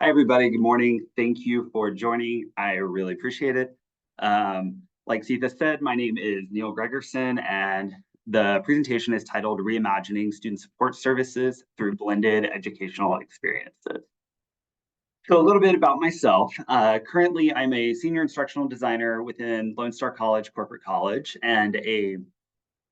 Hi, everybody. Good morning. Thank you for joining. I really appreciate it. Like Sita said, my name is Neil Gregerson, and the presentation is titled Reimagining Student Support Services Through Blended Educational Experiences. So a little bit about myself. Currently, I'm a senior instructional designer within Lone Star Corporate College, and a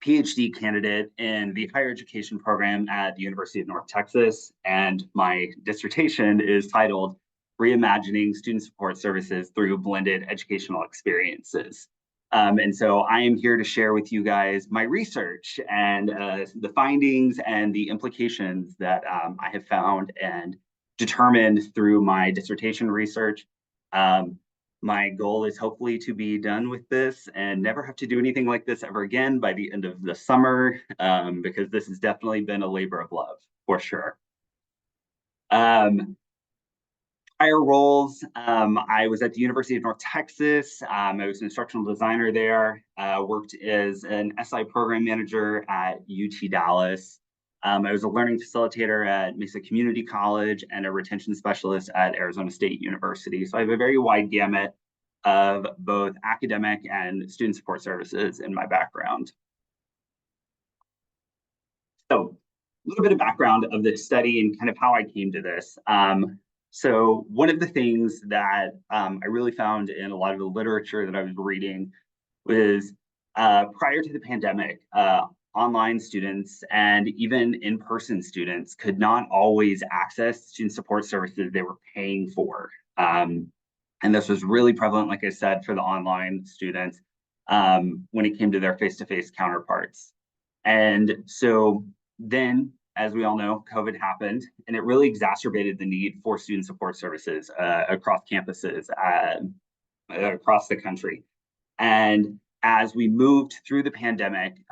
PhD candidate in the higher education program at the University of North Texas. And my dissertation is titled Reimagining Student Support Services Through Blended Educational Experiences. And so I am here to share with you guys my research and the findings and the implications that I have found and determined through my dissertation research. My goal is hopefully to be done with this and never have to do anything like this ever again by the end of the summer, because this has definitely been a labor of love for sure. Higher roles, I was at the University of North Texas. I was an instructional designer there, worked as an SI program manager at UT Dallas. I was a learning facilitator at Mesa Community College and a retention specialist at Arizona State University. So I have a very wide gamut of both academic and student support services in my background. So a little bit of background of this study and kind of how I came to this. So one of the things that I really found in a lot of the literature that I was reading was prior to the pandemic, online students and even in-person students could not always access student support services they were paying for. And this was really prevalent, like I said, for the online students when it came to their face-to-face counterparts. And so then, as we all know, COVID happened, and it really exacerbated the need for student support services across campuses across the country. And as we moved through the pandemic,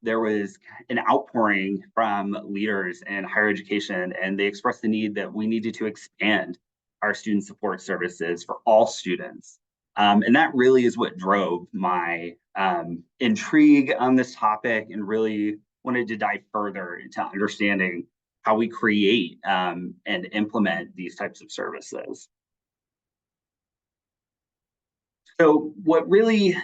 there was an outpouring from leaders in higher education, and they expressed the need that we needed to expand our student support services for all students. And that really is what drove my intrigue on this topic, and really wanted to dive further into understanding how we create and implement these types of services. So what really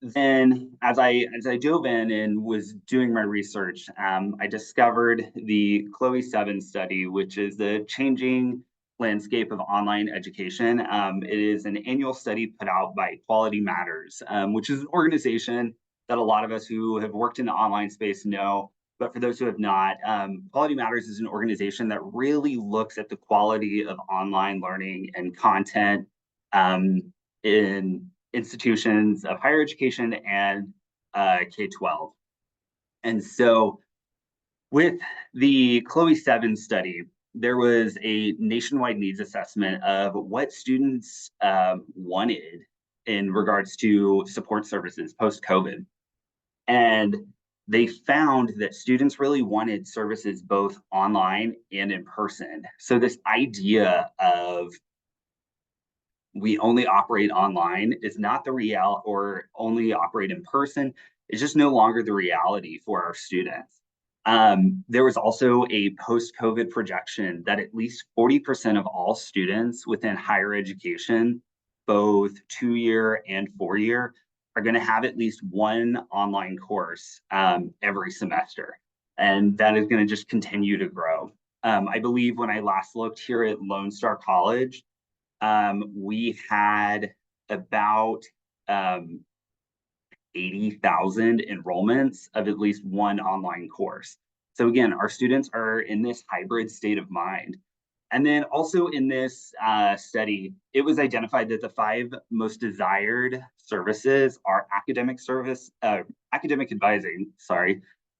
then, as I dove in and was doing my research, I discovered the Chloe 7 study, which is the changing landscape of online education. It is an annual study put out by Quality Matters, which is an organization that a lot of us who have worked in the online space know. But for those who have not, Quality Matters is an organization that really looks at the quality of online learning and content in institutions of higher education and K-12. And so with the Chloe 7 study, there was a nationwide needs assessment of what students wanted in regards to support services post-COVID. And they found that students really wanted services both online and in person. So this idea of we only operate online is not the reality, or only operate in person is just no longer the reality for our students. There was also a post-COVID projection that at least 40% of all students within higher education, both 2-year and 4-year, are going to have at least one online course every semester. And that is going to just continue to grow. I believe when I last looked here at Lone Star College, we had about 80,000 enrollments of at least one online course. So again, our students are in this hybrid state of mind. And then also in this study, it was identified that the 5 most desired services are academic advising,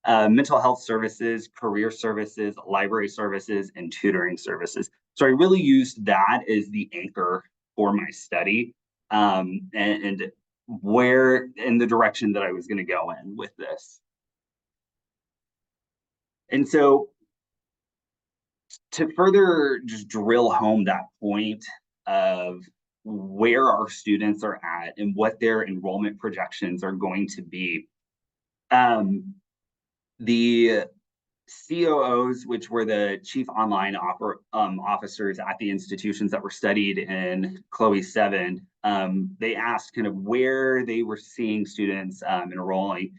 mental health services, career services, library services, and tutoring services. So I really used that as the anchor for my study, and where in the direction that I was going to go in with this. And so to further just drill home that point of where our students are at and what their enrollment projections are going to be, the COOs, which were the chief online officers at the institutions that were studied in Chloe 7, they asked kind of where they were seeing students enrolling.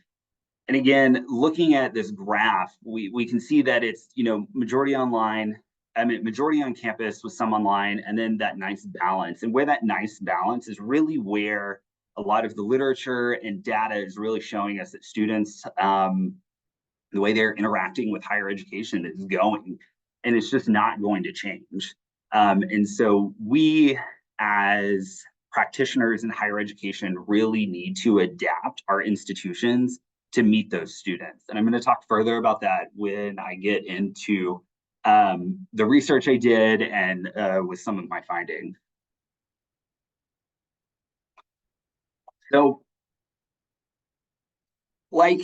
And again, looking at this graph, we can see that it's, majority online, majority on campus with some online, and then that nice balance. And where that nice balance is really where a lot of the literature and data is really showing us that students, the way they're interacting with higher education is going, and it's just not going to change. And so we, as practitioners in higher education, really need to adapt our institutions to meet those students. And I'm going to talk further about that when I get into the research I did and with some of my findings. So, like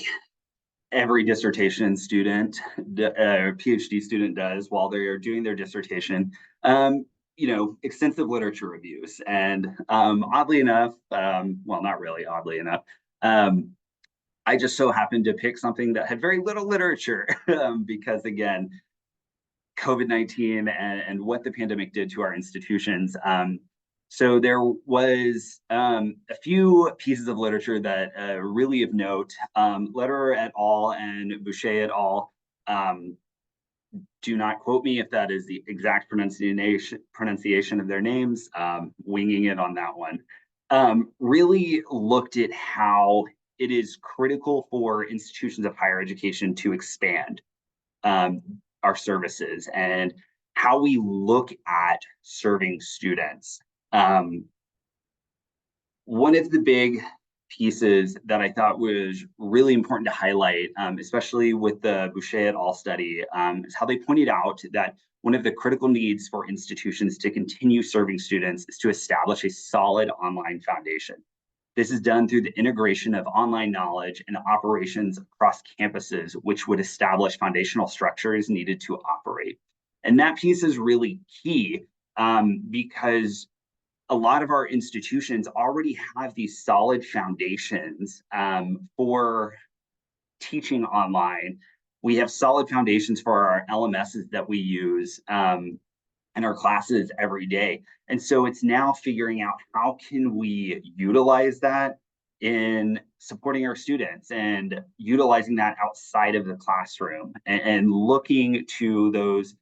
every dissertation student, PhD student does while they're doing their dissertation, extensive literature reviews. And oddly enough, well, not really oddly enough, I just so happened to pick something that had very little literature because, again, COVID-19 and what the pandemic did to our institutions. So there was a few pieces of literature that really of note. Lederer et al. And Boucher et al. Do not quote me if that is the exact pronunciation of their names, winging it on that one. Really looked at how it is critical for institutions of higher education to expand our services and how we look at serving students. One of the big pieces that I thought was really important to highlight, especially with the Boucher et al. Study, is how they pointed out that one of the critical needs for institutions to continue serving students is to establish a solid online foundation. This is done through the integration of online knowledge and operations across campuses, which would establish foundational structures needed to operate. And that piece is really key because a lot of our institutions already have these solid foundations for teaching online. We have solid foundations for our LMSs that we use in our classes every day. And so it's now figuring out how can we utilize that in supporting our students and utilizing that outside of the classroom and looking to those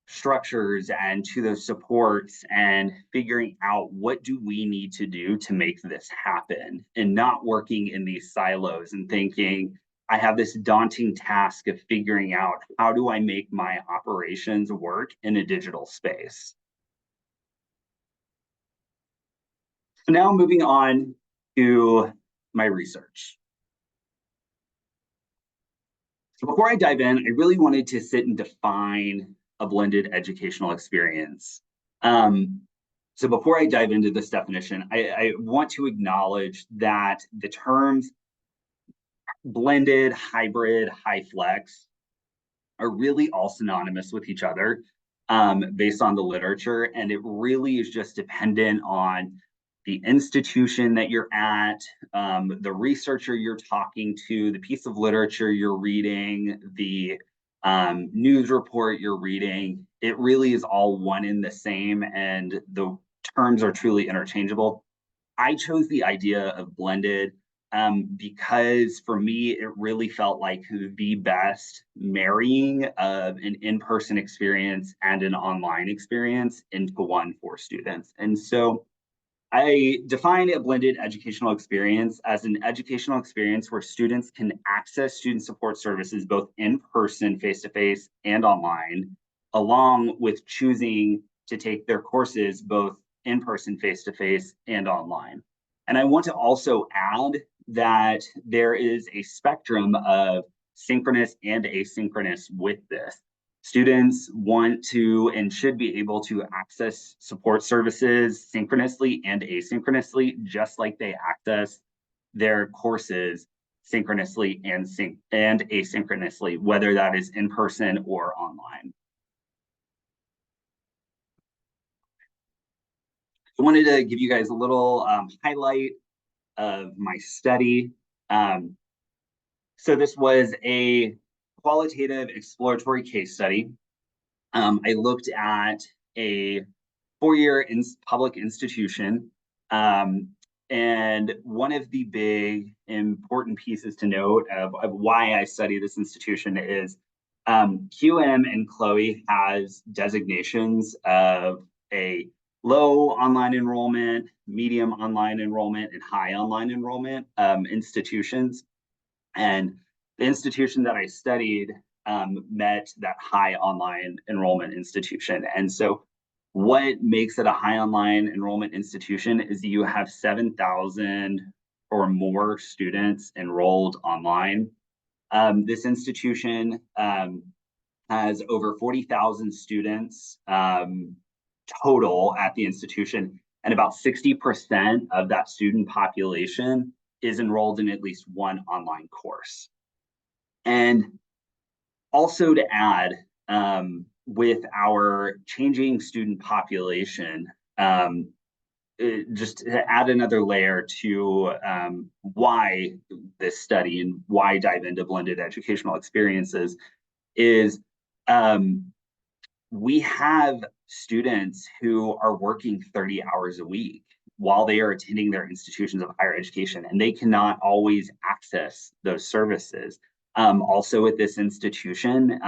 structures and to those supports and figuring out what do we need to do to make this happen and not working in these silos and thinking, I have this daunting task of figuring out how do I make my operations work in a digital space. So now moving on to my research. So before I dive in, I really wanted to sit and define a blended educational experience. So before I dive into this definition, I want to acknowledge that the terms blended, hybrid, high flex are really all synonymous with each other based on the literature. And it really is just dependent on the institution that you're at, the researcher you're talking to, the piece of literature you're reading, the news report you're reading. It really is all one and the same, and the terms are truly interchangeable. I chose the idea of blended because for me, it really felt like the best marrying of an in-person experience and an online experience into one for students. And so I define a blended educational experience as an educational experience where students can access student support services both in person, face-to-face, and online, along with choosing to take their courses both in person, face-to-face, and online. And I want to also add that there is a spectrum of synchronous and asynchronous with this. Students want to and should be able to access support services synchronously and asynchronously, just like they access their courses synchronously and asynchronously, whether that is in person or online. I wanted to give you guys a little highlight of my study. So this was a qualitative exploratory case study. I looked at a four-year public institution. And one of the big important pieces to note of why I study this institution is QM and Chloe has designations of a low online enrollment, medium online enrollment, and high online enrollment institutions. And the institution that I studied met that high online enrollment institution. And so what makes it a high online enrollment institution is that you have 7,000 or more students enrolled online. This institution has over 40,000 students total at the institution, and about 60% of that student population is enrolled in at least one online course. And also to add, with our changing student population, just to add another layer to why this study and why dive into blended educational experiences is we have students who are working 30 hours a week while they are attending their institutions of higher education, and they cannot always access those services. Also at this institution,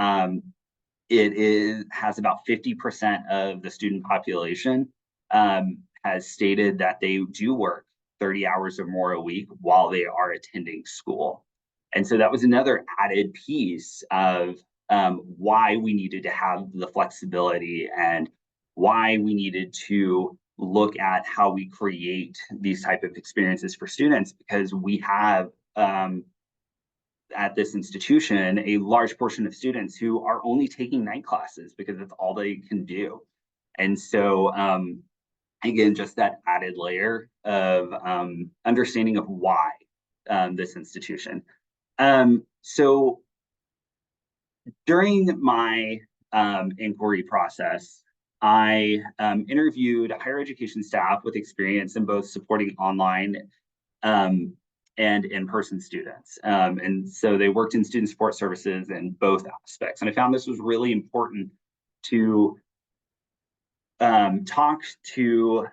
it has about 50% of the student population has stated that they do work 30 hours or more a week while they are attending school. And so that was another added piece of why we needed to have the flexibility and why we needed to look at how we create these type of experiences for students, because we have at this institution a large portion of students who are only taking night classes because that's all they can do. And so again, just that added layer of understanding of why this institution. So during my inquiry process, I interviewed higher education staff with experience in both supporting online and in-person students. And so they worked in student support services in both aspects. And I found this was really important to talk to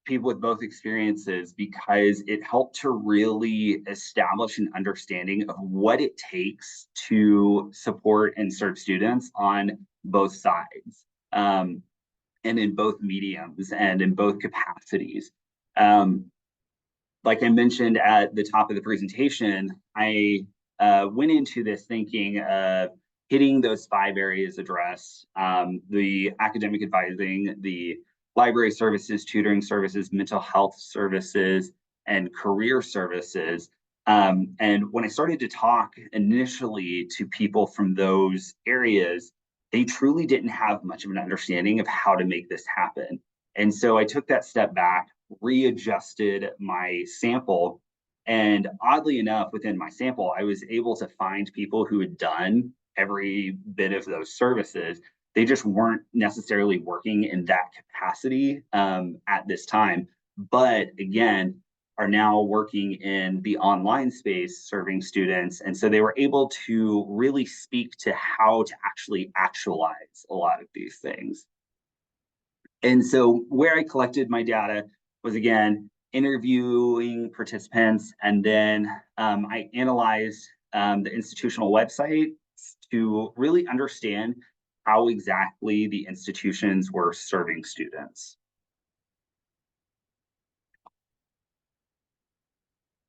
people with both experiences, because it helped to really establish an understanding of what it takes to support and serve students on both sides, and in both mediums and in both capacities. Like I mentioned at the top of the presentation, I went into this thinking of hitting those 5 areas addressed: the academic advising, the library services, tutoring services, mental health services, and career services. And when I started to talk initially to people from those areas, they truly didn't have much of an understanding of how to make this happen. And so I took that step back, readjusted my sample, and oddly enough, within my sample, I was able to find people who had done every bit of those services. They just weren't necessarily working in that capacity at this time, but again, are now working in the online space serving students. And so they were able to really speak to how to actually actualize a lot of these things. And so where I collected my data was, again, interviewing participants, and then I analyzed the institutional website to really understand how exactly the institutions were serving students.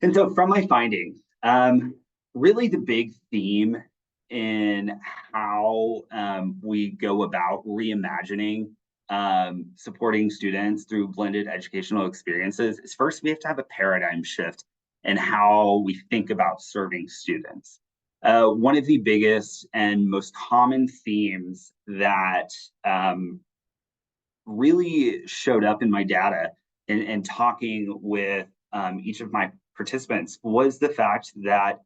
And so from my findings, really the big theme in how we go about reimagining supporting students through blended educational experiences is, first, we have to have a paradigm shift in how we think about serving students. One of the biggest and most common themes that really showed up in my data and talking with each of my participants was the fact that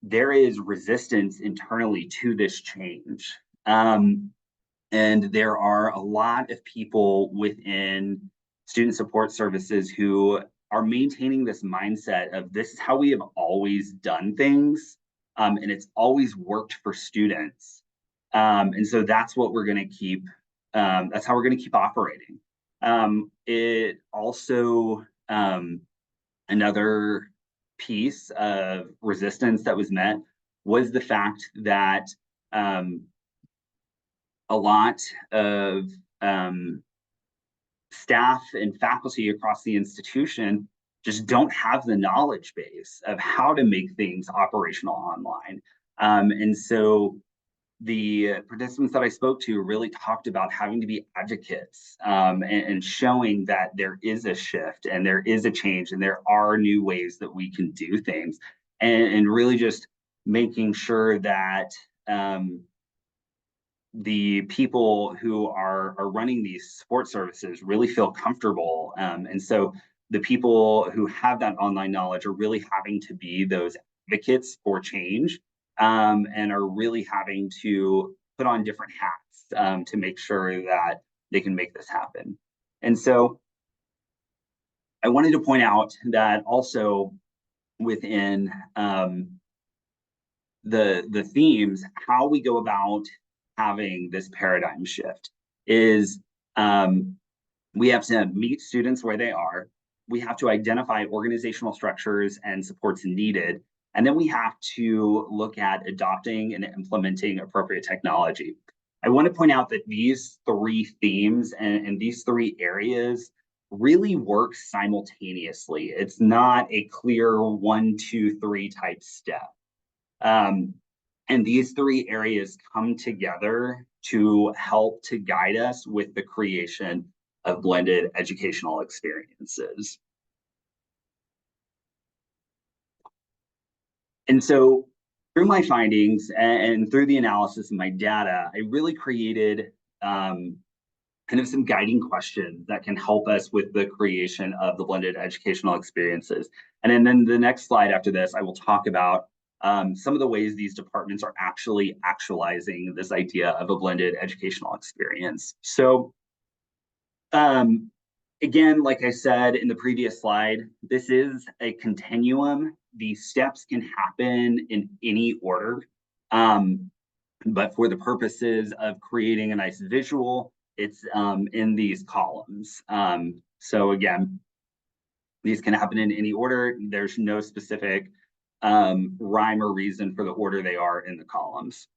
there is resistance internally to this change. And there are a lot of people within student support services who are maintaining this mindset of this is how we have always done things. and it's always worked for students. And so that's what we're going to keep. That's how we're going to keep operating. It also, another piece of resistance that was met was the fact that a lot of staff and faculty across the institution just don't have the knowledge base of how to make things operational online. And so the participants that I spoke to really talked about having to be advocates, and showing that there is a shift and there is a change and there are new ways that we can do things, and really just making sure that the people who are running these support services really feel comfortable. And so the people who have that online knowledge are really having to be those advocates for change, and are really having to put on different hats, to make sure that they can make this happen. And so I wanted to point out that also within the themes, how we go about having this paradigm shift is, we have to meet students where they are. We have to identify organizational structures and supports needed. And then we have to look at adopting and implementing appropriate technology. I want to point out that these three themes and these three areas really work simultaneously. It's not a clear 1, 2, 3 type step. And these three areas come together to help to guide us with the creation of blended educational experiences. And so through my findings and through the analysis of my data, I really created kind of some guiding questions that can help us with the creation of the blended educational experiences. And then the next slide after this, I will talk about some of the ways these departments are actually actualizing this idea of a blended educational experience. So again, like I said in the previous slide, this is a continuum. These steps can happen in any order, but for the purposes of creating a nice visual, it's in these columns. So again, these can happen in any order. There's no specific rhyme or reason for the order they are in the columns.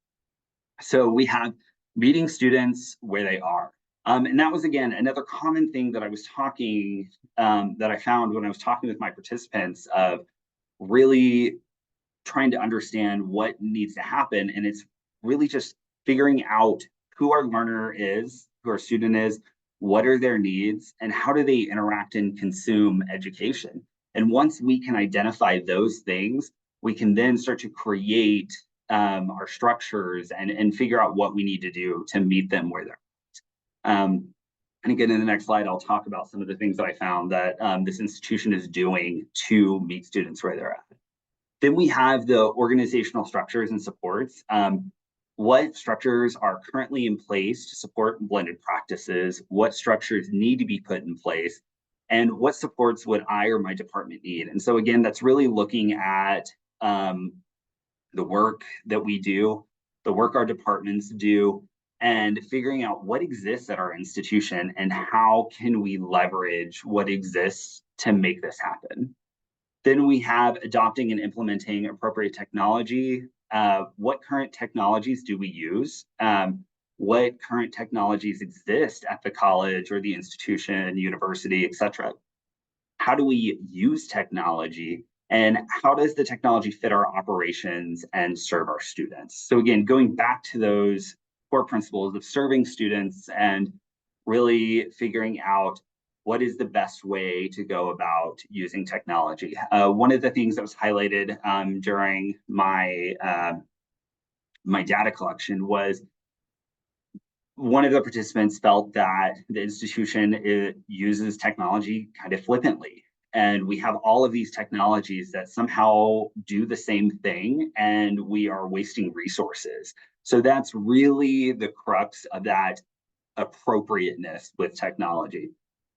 So we have meeting students where they are. And that was, again, another common thing that I was talking, that I found when I was talking with my participants, of really trying to understand what needs to happen. And it's really just figuring out who our learner is, who our student is, what are their needs, and how do they interact and consume education. And once we can identify those things, we can then start to create our structures and figure out what we need to do to meet them where they're at. And again, in the next slide, I'll talk about some of the things that I found that this institution is doing to meet students where they're at. Then we have the organizational structures and supports. What structures are currently in place to support blended practices? What structures need to be put in place? And what supports would I or my department need? And so again, that's really looking at the work that we do, the work our departments do, and figuring out what exists at our institution and how can we leverage what exists to make this happen. Then we have adopting and implementing appropriate technology. What current technologies do we use? What current technologies exist at the college or the institution, university, et cetera? How do we use technology? And how does the technology fit our operations and serve our students? So again, going back to those core principles of serving students and really figuring out what is the best way to go about using technology. One of the things that was highlighted during my my data collection was one of the participants felt that the institution uses technology kind of flippantly. And we have all of these technologies that somehow do the same thing, and we are wasting resources. So that's really the crux of that appropriateness with technology.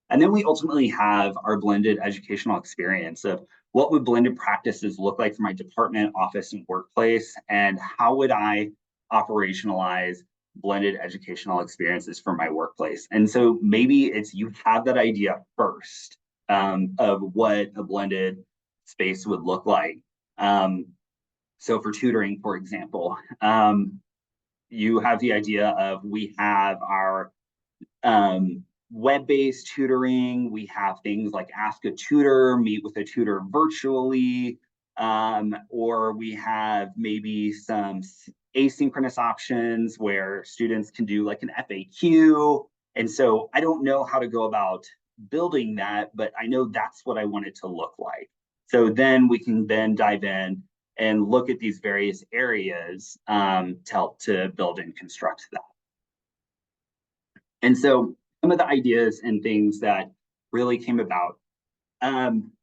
And then we ultimately have our blended educational experience of what would blended practices look like for my department, office, and workplace, and how would I operationalize blended educational experiences for my workplace. And so maybe it's you have that idea first of what a blended space would look like. So for tutoring, for example, you have the idea of we have our web-based tutoring. We have things like Ask a Tutor, meet with a tutor virtually, or we have maybe some asynchronous options where students can do like an FAQ. And so I don't know how to go about building that, but I know that's what I want it to look like. So then we can then dive in and look at these various areas to help to build and construct that. And so some of the ideas and things that really came about.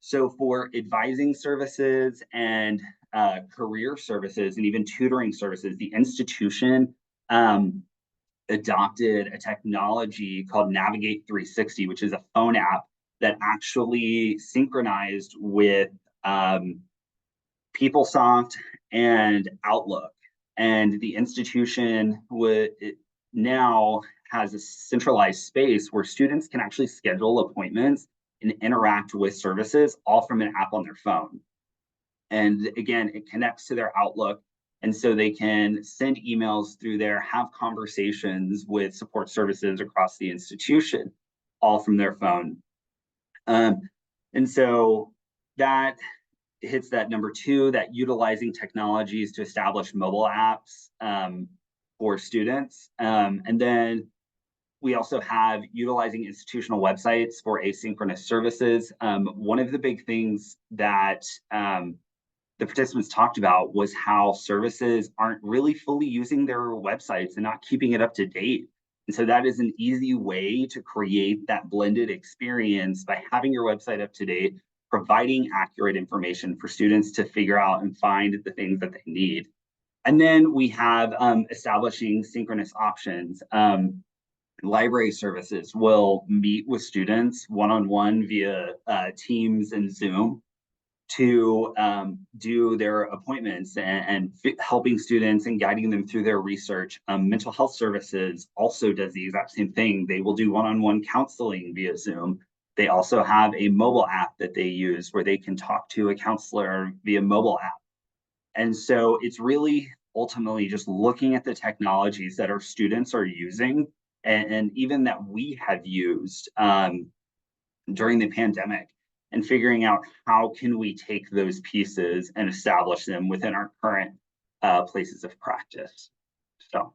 So for advising services and career services and even tutoring services, the institution adopted a technology called Navigate 360, which is a phone app that actually synchronized with PeopleSoft and Outlook. And the institution would now has a centralized space where students can actually schedule appointments and interact with services all from an app on their phone. And again, it connects to their Outlook. And so they can send emails through there, have conversations with support services across the institution, all from their phone. And so that hits that number two, that utilizing technologies to establish mobile apps for students. And then we also have utilizing institutional websites for asynchronous services. One of the big things that the participants talked about was how services aren't really fully using their websites and not keeping it up to date. And so that is an easy way to create that blended experience by having your website up to date, providing accurate information for students to figure out and find the things that they need. And then we have establishing synchronous options. Library services will meet with students one-on-one via Teams and Zoom to do their appointments and helping students and guiding them through their research. Mental health services also does the exact same thing. They will do one-on-one counseling via Zoom. They also have a mobile app that they use where they can talk to a counselor via mobile app. And so it's really ultimately just looking at the technologies that our students are using and even that we have used during the pandemic, and figuring out how can we take those pieces and establish them within our current places of practice. So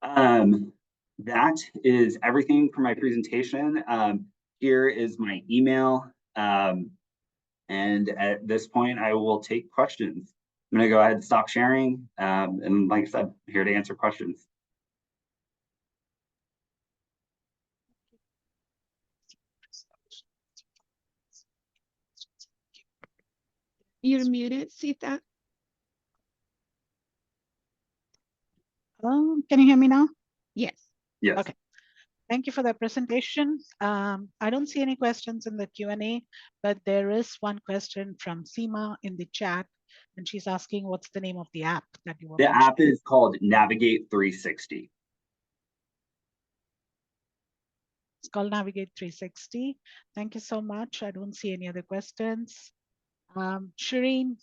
that is everything for my presentation. Here is my email. And at this point, I will take questions. I'm gonna go ahead and stop sharing. And like I said, I'm here to answer questions. You're muted, Sita. Can you hear me now? Yes. Yes. Okay. Thank you for that presentation. I don't see any questions in the Q&A, but there is one question from Seema in the chat, and she's asking what's the name of the app that you were The mentioning? app is called Navigate 360. It's called Navigate 360. Thank you so much. I don't see any other questions. Shireen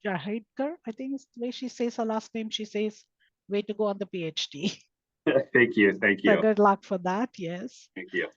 Jahidkar, I think is the way she says her last name. She says, way to go on the PhD. Thank you. Thank you. So good luck for that. Yes. Thank you.